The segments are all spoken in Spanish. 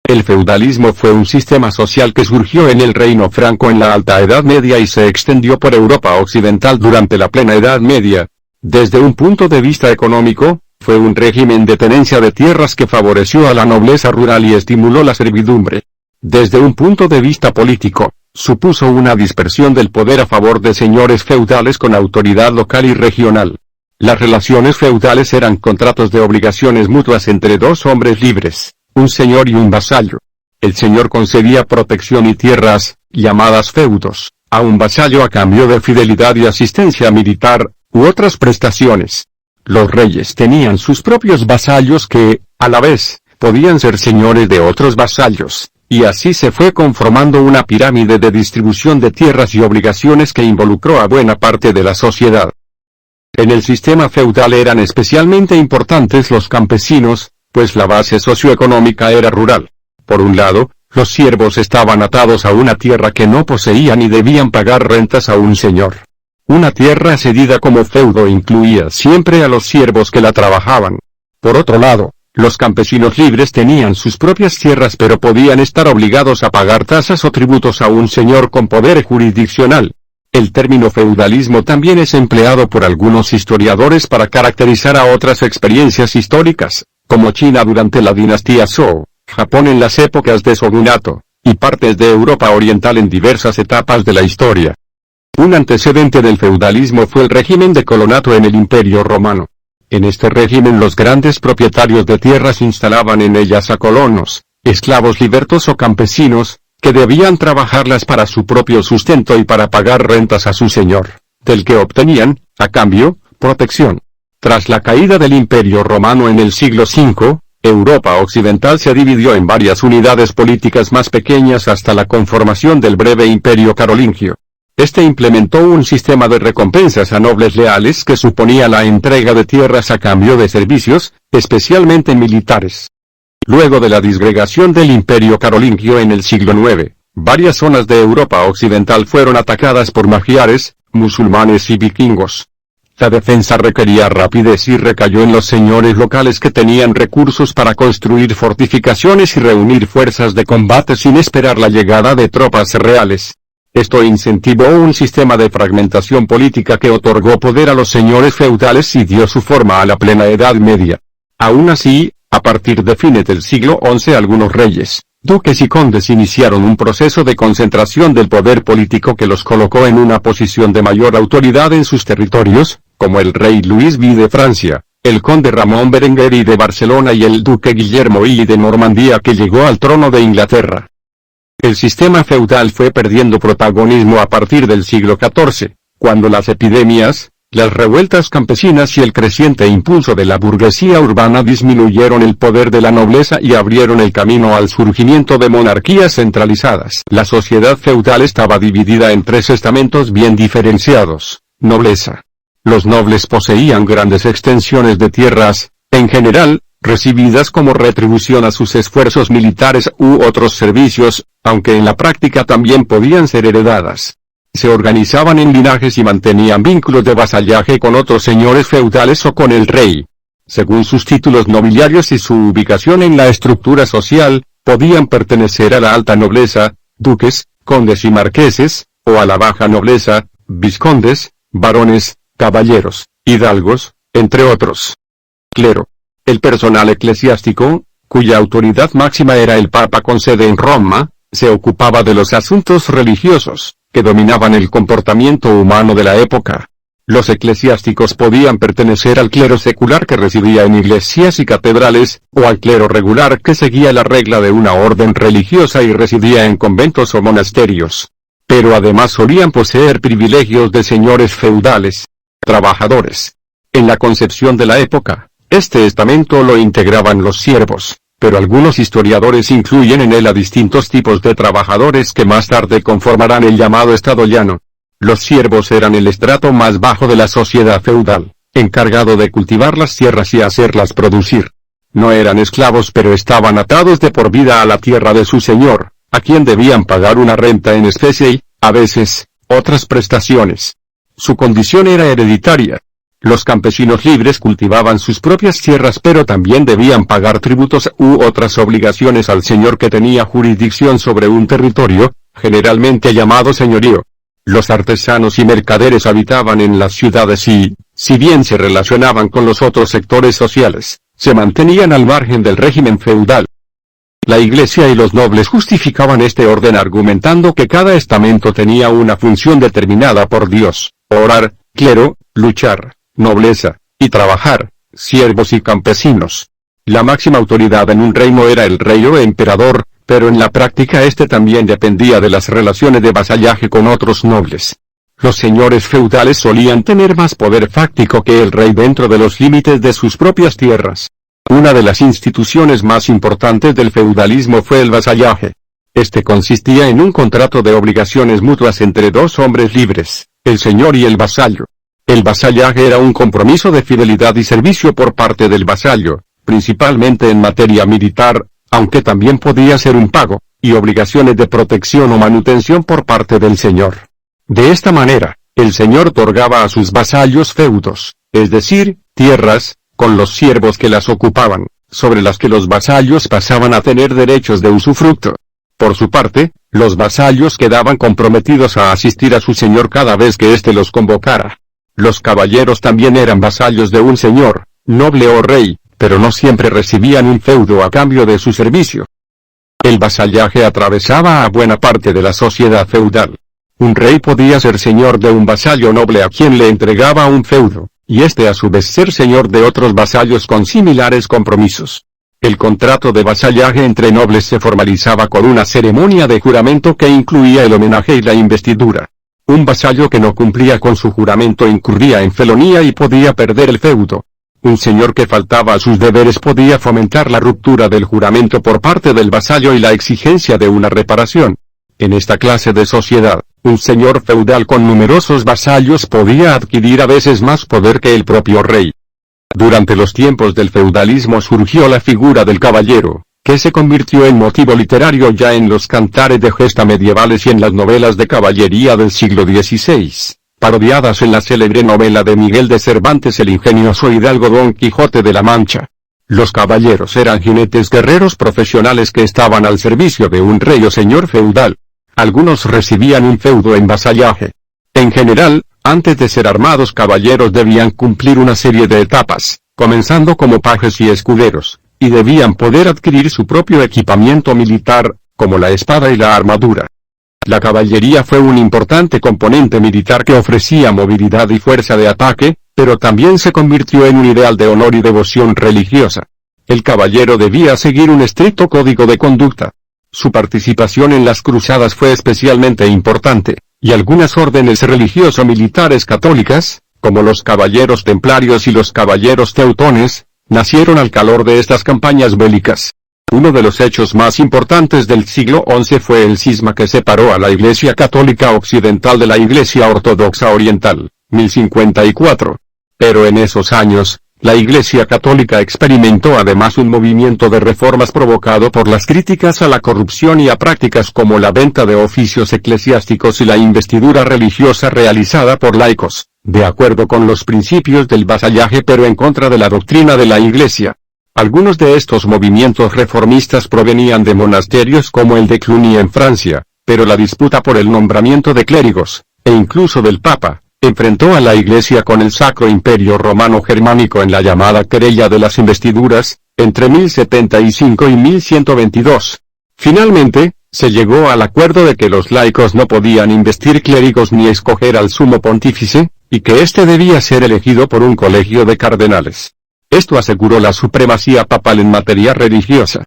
El feudalismo fue un sistema social que surgió en el Reino Franco en la Alta Edad Media y se extendió por Europa Occidental durante la Plena Edad Media. Desde un punto de vista económico, fue un régimen de tenencia de tierras que favoreció a la nobleza rural y estimuló la servidumbre. Desde un punto de vista político, supuso una dispersión del poder a favor de señores feudales con autoridad local y regional. Las relaciones feudales eran contratos de obligaciones mutuas entre dos hombres libres, un señor y un vasallo. El señor concedía protección y tierras, llamadas feudos, a un vasallo a cambio de fidelidad y asistencia militar, u otras prestaciones. Los reyes tenían sus propios vasallos que, a la vez, podían ser señores de otros vasallos, y así se fue conformando una pirámide de distribución de tierras y obligaciones que involucró a buena parte de la sociedad. En el sistema feudal eran especialmente importantes los campesinos, pues la base socioeconómica era rural. Por un lado, los siervos estaban atados a una tierra que no poseían y debían pagar rentas a un señor. Una tierra cedida como feudo incluía siempre a los siervos que la trabajaban. Por otro lado, los campesinos libres tenían sus propias tierras pero podían estar obligados a pagar tasas o tributos a un señor con poder jurisdiccional. El término feudalismo también es empleado por algunos historiadores para caracterizar a otras experiencias históricas, como China durante la dinastía Zhou, Japón en las épocas de shogunato, y partes de Europa Oriental en diversas etapas de la historia. Un antecedente del feudalismo fue el régimen de colonato en el Imperio Romano. En este régimen los grandes propietarios de tierras instalaban en ellas a colonos, esclavos libertos o campesinos, que debían trabajarlas para su propio sustento y para pagar rentas a su señor, del que obtenían, a cambio, protección. Tras la caída del Imperio Romano en el siglo V, Europa Occidental se dividió en varias unidades políticas más pequeñas hasta la conformación del breve Imperio Carolingio. Este implementó un sistema de recompensas a nobles leales que suponía la entrega de tierras a cambio de servicios, especialmente militares. Luego de la disgregación del Imperio Carolingio en el siglo IX, varias zonas de Europa Occidental fueron atacadas por magiares, musulmanes y vikingos. La defensa requería rapidez y recayó en los señores locales que tenían recursos para construir fortificaciones y reunir fuerzas de combate sin esperar la llegada de tropas reales. Esto incentivó un sistema de fragmentación política que otorgó poder a los señores feudales y dio su forma a la plena Edad Media. Aún así, a partir de fines del siglo XI algunos reyes, duques y condes iniciaron un proceso de concentración del poder político que los colocó en una posición de mayor autoridad en sus territorios, como el rey Luis V de Francia, el conde Ramón Berenguer I de Barcelona y el duque Guillermo I de Normandía que llegó al trono de Inglaterra. El sistema feudal fue perdiendo protagonismo a partir del siglo XIV, cuando las epidemias, las revueltas campesinas y el creciente impulso de la burguesía urbana disminuyeron el poder de la nobleza y abrieron el camino al surgimiento de monarquías centralizadas. La sociedad feudal estaba dividida en tres estamentos bien diferenciados. Nobleza. Los nobles poseían grandes extensiones de tierras, en general, recibidas como retribución a sus esfuerzos militares u otros servicios, aunque en la práctica también podían ser heredadas. Se organizaban en linajes y mantenían vínculos de vasallaje con otros señores feudales o con el rey. Según sus títulos nobiliarios y su ubicación en la estructura social, podían pertenecer a la alta nobleza, duques, condes y marqueses, o a la baja nobleza, vizcondes, barones, caballeros, hidalgos, entre otros. Clero. El personal eclesiástico, cuya autoridad máxima era el Papa con sede en Roma, se ocupaba de los asuntos religiosos, que dominaban el comportamiento humano de la época. Los eclesiásticos podían pertenecer al clero secular que residía en iglesias y catedrales, o al clero regular que seguía la regla de una orden religiosa y residía en conventos o monasterios. Pero además solían poseer privilegios de señores feudales, trabajadores. En la concepción de la época, este estamento lo integraban los siervos, pero algunos historiadores incluyen en él a distintos tipos de trabajadores que más tarde conformarán el llamado Estado llano. Los siervos eran el estrato más bajo de la sociedad feudal, encargado de cultivar las tierras y hacerlas producir. No eran esclavos pero estaban atados de por vida a la tierra de su señor, a quien debían pagar una renta en especie y, a veces, otras prestaciones. Su condición era hereditaria. Los campesinos libres cultivaban sus propias tierras pero también debían pagar tributos u otras obligaciones al señor que tenía jurisdicción sobre un territorio, generalmente llamado señorío. Los artesanos y mercaderes habitaban en las ciudades y, si bien se relacionaban con los otros sectores sociales, se mantenían al margen del régimen feudal. La Iglesia y los nobles justificaban este orden argumentando que cada estamento tenía una función determinada por Dios: orar, clero, luchar, nobleza, y trabajar, siervos y campesinos. La máxima autoridad en un reino era el rey o emperador, pero en la práctica este también dependía de las relaciones de vasallaje con otros nobles. Los señores feudales solían tener más poder fáctico que el rey dentro de los límites de sus propias tierras. Una de las instituciones más importantes del feudalismo fue el vasallaje. Este consistía en un contrato de obligaciones mutuas entre dos hombres libres, el señor y el vasallo. El vasallaje era un compromiso de fidelidad y servicio por parte del vasallo, principalmente en materia militar, aunque también podía ser un pago, y obligaciones de protección o manutención por parte del señor. De esta manera, el señor otorgaba a sus vasallos feudos, es decir, tierras, con los siervos que las ocupaban, sobre las que los vasallos pasaban a tener derechos de usufructo. Por su parte, los vasallos quedaban comprometidos a asistir a su señor cada vez que éste los convocara. Los caballeros también eran vasallos de un señor, noble o rey, pero no siempre recibían un feudo a cambio de su servicio. El vasallaje atravesaba a buena parte de la sociedad feudal. Un rey podía ser señor de un vasallo noble a quien le entregaba un feudo, y este a su vez ser señor de otros vasallos con similares compromisos. El contrato de vasallaje entre nobles se formalizaba con una ceremonia de juramento que incluía el homenaje y la investidura. Un vasallo que no cumplía con su juramento incurría en felonía y podía perder el feudo. Un señor que faltaba a sus deberes podía fomentar la ruptura del juramento por parte del vasallo y la exigencia de una reparación. En esta clase de sociedad, un señor feudal con numerosos vasallos podía adquirir a veces más poder que el propio rey. Durante los tiempos del feudalismo surgió la figura del caballero, que se convirtió en motivo literario ya en los cantares de gesta medievales y en las novelas de caballería del siglo XVI, parodiadas en la célebre novela de Miguel de Cervantes el ingenioso hidalgo Don Quijote de la Mancha. Los caballeros eran jinetes guerreros profesionales que estaban al servicio de un rey o señor feudal. Algunos recibían un feudo en vasallaje. En general, antes de ser armados caballeros debían cumplir una serie de etapas, comenzando como pajes y escuderos, y debían poder adquirir su propio equipamiento militar, como la espada y la armadura. La caballería fue un importante componente militar que ofrecía movilidad y fuerza de ataque, pero también se convirtió en un ideal de honor y devoción religiosa. El caballero debía seguir un estricto código de conducta. Su participación en las cruzadas fue especialmente importante, y algunas órdenes religioso-militares católicas, como los caballeros templarios y los caballeros teutones, nacieron al calor de estas campañas bélicas. Uno de los hechos más importantes del siglo XI fue el cisma que separó a la Iglesia Católica Occidental de la Iglesia Ortodoxa Oriental, 1054. Pero en esos años, la Iglesia Católica experimentó además un movimiento de reformas provocado por las críticas a la corrupción y a prácticas como la venta de oficios eclesiásticos y la investidura religiosa realizada por laicos, de acuerdo con los principios del vasallaje pero en contra de la doctrina de la Iglesia. Algunos de estos movimientos reformistas provenían de monasterios como el de Cluny en Francia, pero la disputa por el nombramiento de clérigos, e incluso del Papa, enfrentó a la Iglesia con el Sacro Imperio Romano Germánico en la llamada querella de las investiduras, entre 1075 y 1122. Finalmente, se llegó al acuerdo de que los laicos no podían investir clérigos ni escoger al sumo pontífice, y que éste debía ser elegido por un colegio de cardenales. Esto aseguró la supremacía papal en materia religiosa.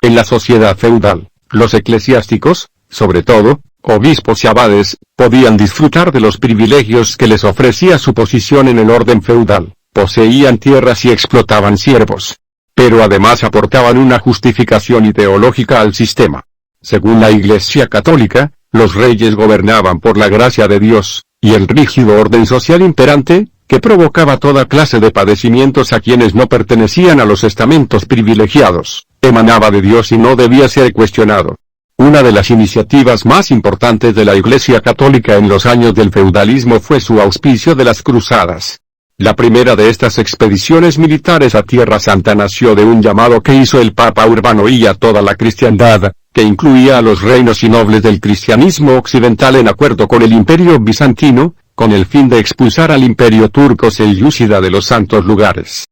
En la sociedad feudal, los eclesiásticos, sobre todo, obispos y abades, podían disfrutar de los privilegios que les ofrecía su posición en el orden feudal, poseían tierras y explotaban siervos. Pero además aportaban una justificación ideológica al sistema. Según la Iglesia Católica, los reyes gobernaban por la gracia de Dios, y el rígido orden social imperante, que provocaba toda clase de padecimientos a quienes no pertenecían a los estamentos privilegiados, emanaba de Dios y no debía ser cuestionado. Una de las iniciativas más importantes de la Iglesia Católica en los años del feudalismo fue su auspicio de las cruzadas. La primera de estas expediciones militares a Tierra Santa nació de un llamado que hizo el Papa Urbano I a toda la cristiandad, que incluía a los reinos y nobles del cristianismo occidental en acuerdo con el Imperio bizantino, con el fin de expulsar al Imperio turco selyúcida de los santos lugares.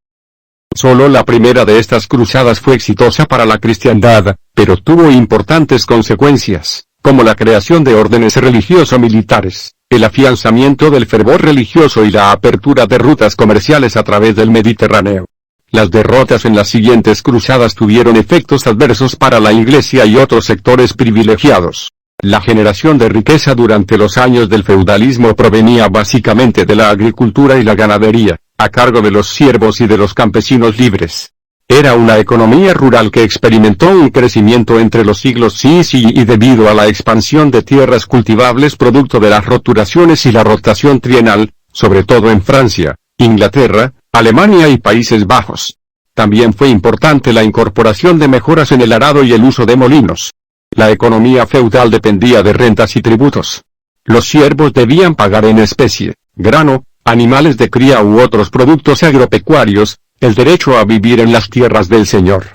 Solo la primera de estas cruzadas fue exitosa para la cristiandad, pero tuvo importantes consecuencias, como la creación de órdenes religioso-militares, el afianzamiento del fervor religioso y la apertura de rutas comerciales a través del Mediterráneo. Las derrotas en las siguientes cruzadas tuvieron efectos adversos para la Iglesia y otros sectores privilegiados. La generación de riqueza durante los años del feudalismo provenía básicamente de la agricultura y la ganadería, a cargo de los siervos y de los campesinos libres. Era una economía rural que experimentó un crecimiento entre los siglos VI y debido a la expansión de tierras cultivables producto de las roturaciones y la rotación trienal, sobre todo en Francia, Inglaterra, Alemania y Países Bajos. También fue importante la incorporación de mejoras en el arado y el uso de molinos. La economía feudal dependía de rentas y tributos. Los siervos debían pagar en especie, grano, animales de cría u otros productos agropecuarios, el derecho a vivir en las tierras del señor.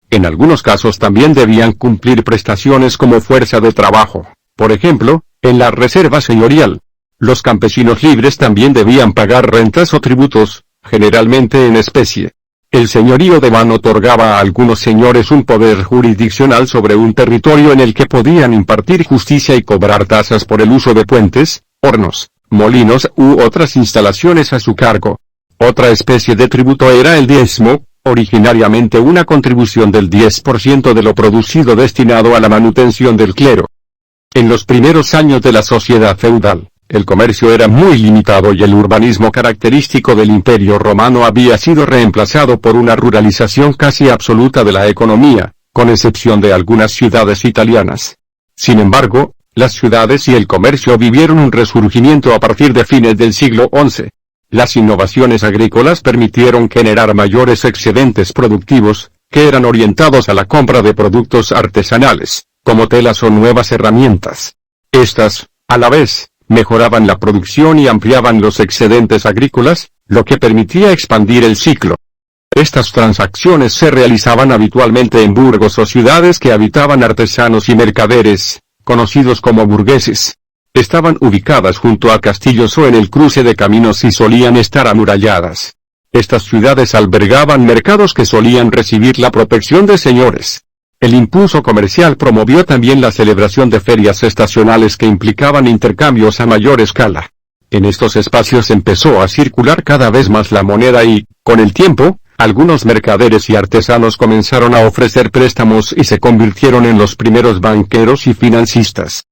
En algunos casos también debían cumplir prestaciones como fuerza de trabajo, por ejemplo, en la reserva señorial. Los campesinos libres también debían pagar rentas o tributos, generalmente en especie. El señorío de Van otorgaba a algunos señores un poder jurisdiccional sobre un territorio en el que podían impartir justicia y cobrar tasas por el uso de puentes, hornos, molinos u otras instalaciones a su cargo. Otra especie de tributo era el diezmo, originariamente una contribución del 10% de lo producido destinado a la manutención del clero. En los primeros años de la sociedad feudal, el comercio era muy limitado y el urbanismo característico del Imperio Romano había sido reemplazado por una ruralización casi absoluta de la economía, con excepción de algunas ciudades italianas. Sin embargo, las ciudades y el comercio vivieron un resurgimiento a partir de fines del siglo XI. Las innovaciones agrícolas permitieron generar mayores excedentes productivos, que eran orientados a la compra de productos artesanales, como telas o nuevas herramientas. Estas, a la vez, mejoraban la producción y ampliaban los excedentes agrícolas, lo que permitía expandir el ciclo. Estas transacciones se realizaban habitualmente en burgos o ciudades que habitaban artesanos y mercaderes, conocidos como burgueses. Estaban ubicadas junto a castillos o en el cruce de caminos y solían estar amuralladas. Estas ciudades albergaban mercados que solían recibir la protección de señores. El impulso comercial promovió también la celebración de ferias estacionales que implicaban intercambios a mayor escala. En estos espacios empezó a circular cada vez más la moneda y, con el tiempo, algunos mercaderes y artesanos comenzaron a ofrecer préstamos y se convirtieron en los primeros banqueros y financistas.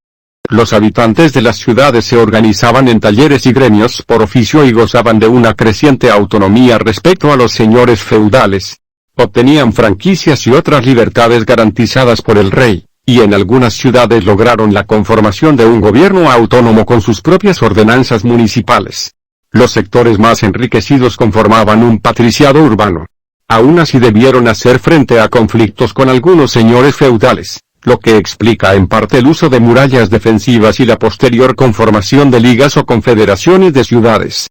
Los habitantes de las ciudades se organizaban en talleres y gremios por oficio y gozaban de una creciente autonomía respecto a los señores feudales. Obtenían franquicias y otras libertades garantizadas por el rey, y en algunas ciudades lograron la conformación de un gobierno autónomo con sus propias ordenanzas municipales. Los sectores más enriquecidos conformaban un patriciado urbano. Aún así debieron hacer frente a conflictos con algunos señores feudales, lo que explica en parte el uso de murallas defensivas y la posterior conformación de ligas o confederaciones de ciudades.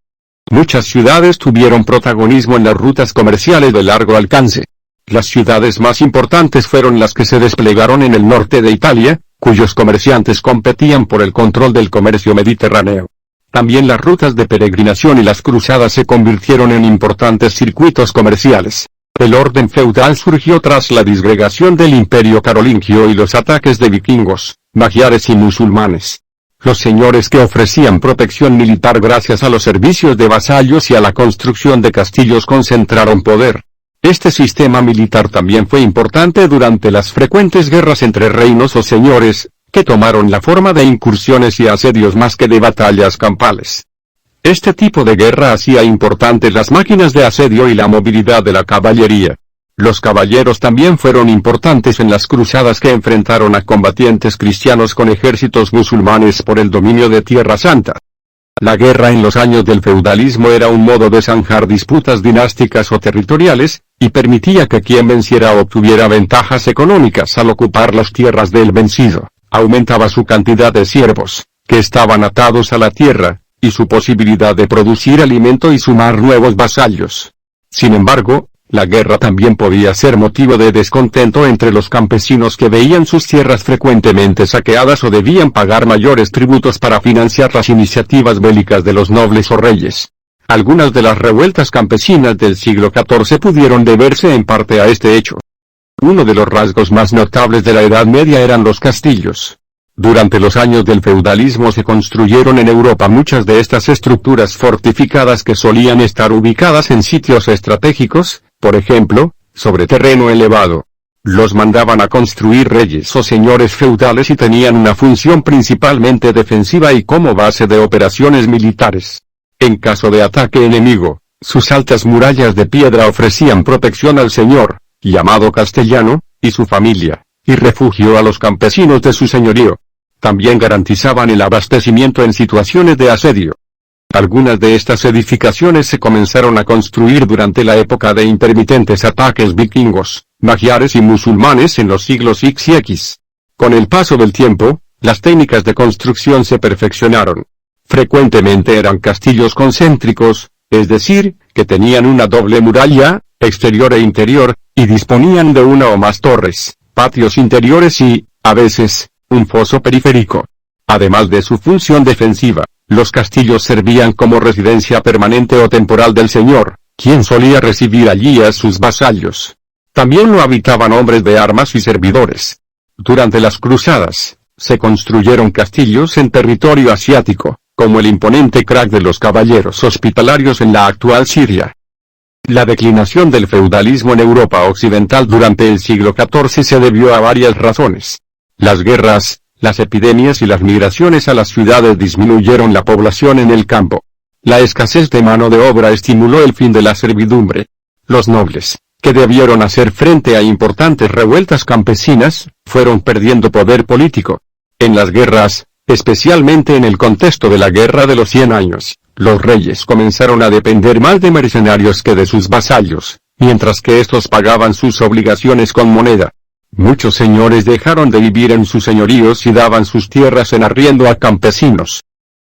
Muchas ciudades tuvieron protagonismo en las rutas comerciales de largo alcance. Las ciudades más importantes fueron las que se desplegaron en el norte de Italia, cuyos comerciantes competían por el control del comercio mediterráneo. También las rutas de peregrinación y las cruzadas se convirtieron en importantes circuitos comerciales. El orden feudal surgió tras la disgregación del Imperio carolingio y los ataques de vikingos, magiares y musulmanes. Los señores que ofrecían protección militar gracias a los servicios de vasallos y a la construcción de castillos concentraron poder. Este sistema militar también fue importante durante las frecuentes guerras entre reinos o señores, que tomaron la forma de incursiones y asedios más que de batallas campales. Este tipo de guerra hacía importantes las máquinas de asedio y la movilidad de la caballería. Los caballeros también fueron importantes en las cruzadas que enfrentaron a combatientes cristianos con ejércitos musulmanes por el dominio de Tierra Santa. La guerra en los años del feudalismo era un modo de zanjar disputas dinásticas o territoriales, y permitía que quien venciera obtuviera ventajas económicas al ocupar las tierras del vencido. Aumentaba su cantidad de siervos, que estaban atados a la tierra, y su posibilidad de producir alimento y sumar nuevos vasallos. Sin embargo, la guerra también podía ser motivo de descontento entre los campesinos que veían sus tierras frecuentemente saqueadas o debían pagar mayores tributos para financiar las iniciativas bélicas de los nobles o reyes. Algunas de las revueltas campesinas del siglo XIV pudieron deberse en parte a este hecho. Uno de los rasgos más notables de la Edad Media eran los castillos. Durante los años del feudalismo se construyeron en Europa muchas de estas estructuras fortificadas que solían estar ubicadas en sitios estratégicos, por ejemplo, sobre terreno elevado. Los mandaban a construir reyes o señores feudales y tenían una función principalmente defensiva y como base de operaciones militares. En caso de ataque enemigo, sus altas murallas de piedra ofrecían protección al señor, llamado castellano, y su familia, y refugio a los campesinos de su señorío. También garantizaban el abastecimiento en situaciones de asedio. Algunas de estas edificaciones se comenzaron a construir durante la época de intermitentes ataques vikingos, magiares y musulmanes en los siglos X y X. Con el paso del tiempo, las técnicas de construcción se perfeccionaron. Frecuentemente eran castillos concéntricos, es decir, que tenían una doble muralla, exterior e interior, y disponían de una o más torres, patios interiores y, a veces, un foso periférico. Además de su función defensiva, los castillos servían como residencia permanente o temporal del señor, quien solía recibir allí a sus vasallos. También lo habitaban hombres de armas y servidores. Durante las cruzadas, se construyeron castillos en territorio asiático, como el imponente Krak de los Caballeros Hospitalarios en la actual Siria. La declinación del feudalismo en Europa occidental durante el siglo XIV se debió a varias razones. Las guerras, las epidemias y las migraciones a las ciudades disminuyeron la población en el campo. La escasez de mano de obra estimuló el fin de la servidumbre. Los nobles, que debieron hacer frente a importantes revueltas campesinas, fueron perdiendo poder político. En las guerras, especialmente en el contexto de la Guerra de los 100 años, los reyes comenzaron a depender más de mercenarios que de sus vasallos, mientras que estos pagaban sus obligaciones con moneda. Muchos señores dejaron de vivir en sus señoríos y daban sus tierras en arriendo a campesinos.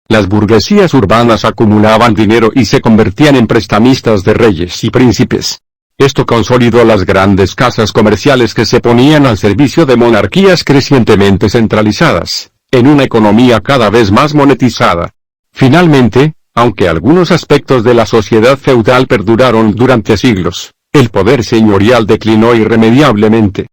Las burguesías urbanas acumulaban dinero y se convertían en prestamistas de reyes y príncipes. Esto consolidó las grandes casas comerciales que se ponían al servicio de monarquías crecientemente centralizadas, en una economía cada vez más monetizada. Finalmente, aunque algunos aspectos de la sociedad feudal perduraron durante siglos, el poder señorial declinó irremediablemente.